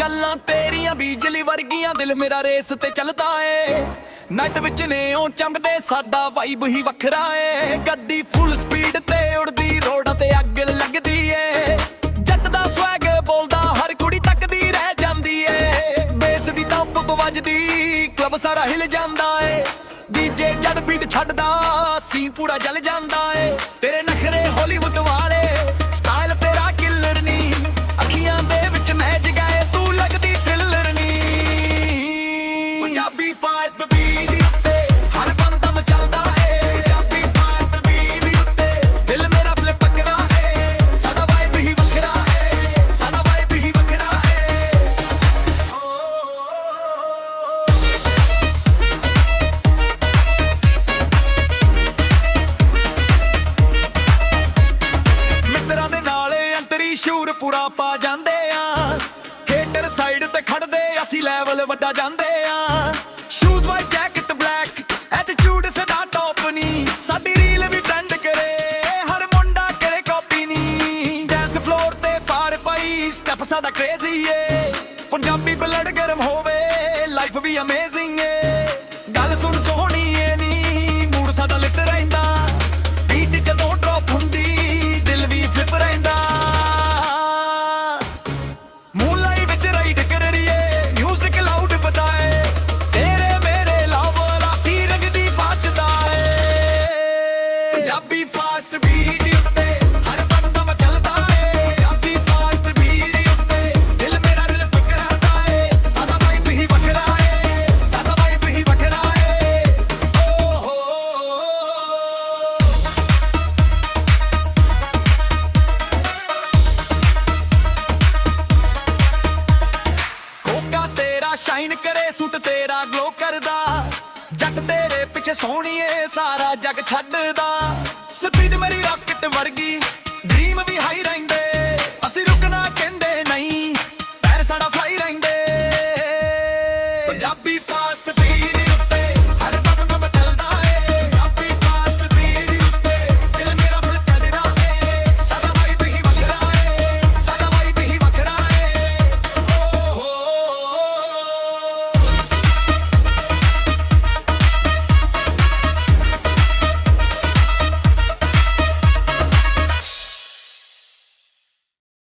ਗੱਲਾਂ ਤੇਰੀਆਂ ਬਿਜਲੀ ਵਰਗੀਆਂ, ਦਿਲ ਮੇਰਾ ਰੇਸ ਤੇ ਚੱਲਦਾ ਏ। ਨਾਈਟ ਵਿੱਚ ਨੇਓਨ ਚਮਕਦੇ, ਸਾਡਾ ਵਾਈਬ ਹੀ ਵੱਖਰਾ ਏ। ਗੱਡੀ ਫੁੱਲ ਸਪੀਡ ਤੇ ਉੜਦੀ, ਰੋਡਾਂ ਤੇ ਅੱਗ ਲੱਗਦੀ ਏ। ਜੱਟ ਦਾ ਸਵੈਗ ਬੋਲਦਾ, ਹਰ ਕੁੜੀ ਤੱਕਦੀ ਰਹਿ ਜਾਂਦੀ ਏ। ਬੇਸ ਦੀ ਪੰਪ ਵੱਜਦੀ, ਕਲੱਬ ਸਾਰਾ ਹਿਲ ਜਾਂਦਾ ਏ। ਡੀਜੇ ਜਦ ਬੀਟ ਛੱਡਦਾ, ਸੀਨ ਪੂਰਾ ਜਲ ਜਾਂਦਾ ਏ। ਤੇਰੇ ਨਖਰੇ ਹਾਲੀਵੁੱਡ ਵਾਲੇ, ਸਟਾਈਲ ਤੇਰਾ ਕਿਲਰ ਨੀ। ਅੱਖੀਆਂ ਦੇ ਵਿੱਚ ਮਹਿਜ ਗਏ, ਤੂੰ ਲੱਗਦੀ ਥ੍ਰਿਲਰ ਨੀ। ਪੰਜਾਬੀ ਫਾਇਸ ਬੀਟ ਦੀ ਉੱਤੇ ਹਰ ਬੰਦਾ ਮਚਲਦਾ ਏ। ਪੰਜਾਬੀ ਫਾਇਸ ਬੀਟ ਦੀ ਉੱਤੇ ਦਿਲ ਮੇਰਾ ਫਲਿਪ ਕਰਾ ਏ। ਸਾਡਾ ਵਾਈਬ ਹੀ ਵੱਖਰਾ ਏ, ਸਾਡਾ ਵਾਈਬ ਹੀ ਵੱਖਰਾ ਏ। ਮਿੱਤਰਾਂ ਦੇ ਨਾਲ ਅੰਤਰੀ ਸ਼ੂਰ ਪੂਰਾ ਪਾ ਜਾਂਦੇ ਆ। ਹੇਟਰ ਸਾਈਡ ਤੇ ਖੜਦੇ, ਅਸੀਂ ਲੈਵਲ ਵੱਡਾ ਜਾਂਦੇ ਆ। Shoes white jacket black, attitude ਸਾਡਾ ਟੌਪ ਨੀ। ਸਾਡੀ ਰੀਲ ਵੀ ਟ੍ਰੈਂਡ ਕਰੇ, ਹਰ ਮੁੰਡਾ ਕਰੇ ਕਾਪੀ ਨੀ। ਡਾਂਸ ਫਲੋਰ ਤੇ ਫਾਰ ਪਈ, ਸਟੈਪ ਸਾਡਾ ਕ੍ਰੇਜ਼ੀ ਏ। ਪੰਜਾਬੀ ਬਲੱਡ ਗਰਮ ਹੋਵੇ, ਲਾਈਫ ਵੀ ਅਮੇਜ਼ਿੰਗ ਏ। ਗੱਲ ਸੁਣ ਸੋਹਣੀ ਏ ਨੀ, ਮੂਡ ਸਾਡਾ ਲਿਟ ਰਹਿੰਦਾ। ਬੀਟ ਜਦੋਂ ਡ੍ਰੌਪ ਹੁੰਦੀ, ਦਿਲ ਵੀ ਫਲਿਪ ਰਹਿੰਦਾ। ਮੂਲਾਈ ਵਿੱਚ ਰਾਈਡ ਕਰੀਏ, ਮਿਊਜ਼ਿਕ ਲਾਊਡ ਬਤਾਏ। ਤੇਰੇ ਮੇਰੇ ਲਾਵਲ ਆਸੀ ਰੰਗ ਦੀ ਬਚਦਾ ਏ। ਪੰਜਾਬੀ ਫਾਸਟ ਬੀਟ ਉੱਤੇ ਹਰ ਬੰਦਾ ਮਚਲਦਾ ਏ। ਪੰਜਾਬੀ ਫਾਸਟ ਬੀਟ ਉੱਤੇ ਦਿਲ ਮੇਰਾ ਰਿਲਪ ਕਰਦਾ ਏ। ਸਾਡਾ ਵਾਈਬ ਹੀ ਵੱਖਰਾ ਏ, ਸਾਡਾ ਵਾਈਬ ਹੀ ਵੱਖਰਾ ਏ। ਓ ਹੋ ਕੋਕਾ ਤੇਰਾ ਸ਼ਾਈਨ ਕਰੇ, ਸੂਟ ਤੇਰਾ ਗਲੋ ਕਰਦਾ। ਜੱਟ ਤੇਰੇ ਪਿੱਛੇ ਸੋਹਣੀਏ, ਸਾਰਾ ਜੱਗ ਛੱਡਦਾ। ਸਪੀਡ ਮੇਰੀ ਰਾਕਟ ਵਰਗੀ, ਡ੍ਰੀਮ ਵੀ ਹਾਈ ਰਹਿੰਦੇ। ਅਸੀਂ ਰੁਕਣਾ ਕਹਿੰਦੇ ਨਹੀਂ, ਪੈਰ ਸਾਡਾ ਫਲਾਈ ਰਹਿੰਦੇ। ਪੰਜਾਬੀ